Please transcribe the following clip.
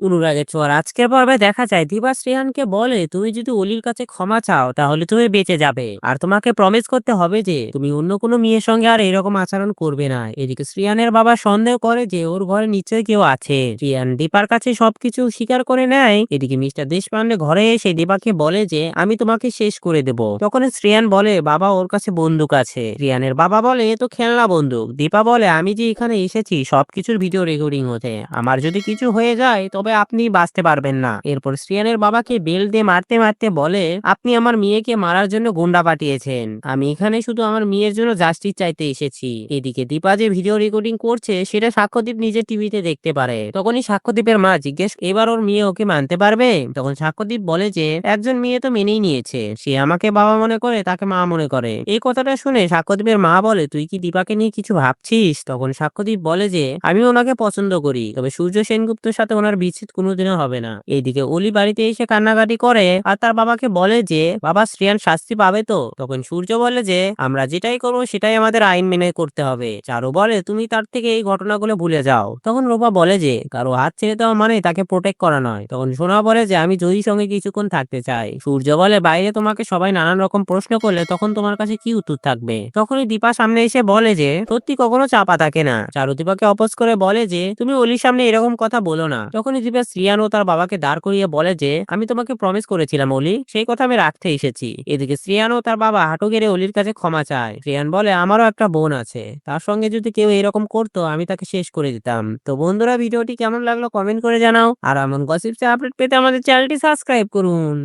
অনুরাগের ছোঁয়ার আজকের পর্বে দেখা যায় দিবা শ্রেয়ানকে বলে তুমি যদি অলির কাছে ক্ষমা চাও তাহলে তুমি বেঁচে যাবে আর তোমাকে প্রমিস করতে হবে যে তুমি অন্য কোনো মেয়ের সঙ্গে আর এরকম আচরণ করবে না। এদিকে শ্রেয়ানের বাবা সন্দেহ করে যে ওর ঘরে নিশ্চয়ই কেউ আছে। শ্রেয়ান দীপার কাছে সবকিছু স্বীকার করে নেয়। এদিকে মিস্টার দেশপান্ডে ঘরে এসে দীপাকে বলে যে আমি তোমাকে শেষ করে দেব। তখন শ্রেয়ান বলে বাবা ওর কাছে বন্দুক আছে। শ্রেয়ানের বাবা বলে এ তো খেলনা বন্দুক। দীপা বলে আমি যে এখানে এসেছি সবকিছুর ভিডিও রেকর্ডিং হতে, আমার যদি কিছু হয়ে যায় তবে আপনি বাঁচতে পারবেন না। এরপর শ্রেয়ানের বাবাকে বেল দিয়ে মারতে মারতে বলে আপনি আমার মেয়েকে মারার জন্য গুন্ডা পাঠিয়েছেন, আমি এখানে শুধু আমার মেয়ের জন্য জাস্টিস চাইতে এসেছি। এদিকে দীপা যে ভিডিও রেকর্ডিং করছে সেটা সাক্ষ্যদীপ নিজের টিভিতে দেখতে পারে। তখনই সাক্ষ্যদীপের মা জিজ্ঞেস এবার ওর মেয়ে ওকে মানতে পারবে। তখন সাক্ষ্যদীপ বলে যে একজন মেয়ে তো মেনেই নিয়েছে, সে আমাকে বাবা মনে করে তাকে মা মনে করে। এই কথাটা শুনে সাক্ষ্যদীপের মা বলে তুই কি দীপাকে নিয়ে কিছু ভাবছিস? তখন সাক্ষ্যদীপ বলে যে আমি ওনাকে পছন্দ করি, তবে সূর্য সেনগুপ্তের সাথে ওনার বিচ্ছেদ কোনোদিনও হবে না। এইদিকে অলি বাড়িতে এসে কান্নাকাটি করে আর তার বাবাকে বলে যে বাবা শ্রেয়ান শাস্তি পাবে তো? তখন সূর্য বলে যে আমরা যেটাই করবো সেটাই আমাদের আইন মেনে করতে হবে। চারু বলে তুমি তার থেকে এই ঘটনাগুলো ভুলে যাও। তখন রূপা বলে যে কারো হাত ছেড়ে দেওয়া মানে তাকে প্রোটেক্ট করা নয়। তখন সোনা বলে যে আমি জয়ীর সঙ্গে কিছুক্ষণ থাকতে চাই। সূর্য বলে বাইরে তোমাকে সবাই নানান রকম প্রশ্ন করলে তখন তোমার কাছে কি উত্তর থাকবে? তখনই দীপা সামনে এসে বলে যে সত্যি কখনো চাপা থাকে না। চারু দীপাকে অপোজ করে বলে যে তুমি অলির সামনে এরকম কথা বলো না। তখনই দীপা শ্রিয়ান ও তার বাবাকে দাঁড় করিয়ে বলে যে আমি তোমাকে প্রমিস করেছিলাম অলি, সেই কথা আমি রাখতে এসেছি। এদিকে শ্রিয়ান ও তার বাবা হাঁটু গেড়ে অলির কাছে ক্ষমা চায়। শ্রিয়ান বলে আমারও একটা বোন আছে, তার সঙ্গে যদি কেউ এরকম করতো আমি তাকে শেষ করে দিতাম। তো বন্ধুরা ভিডিওটি কেমন লাগলো কমেন্ট করে জানাও আর এমন গসিপস আপডেট পেতে আমাদের চ্যানেলটি সাবস্ক্রাইব করুন।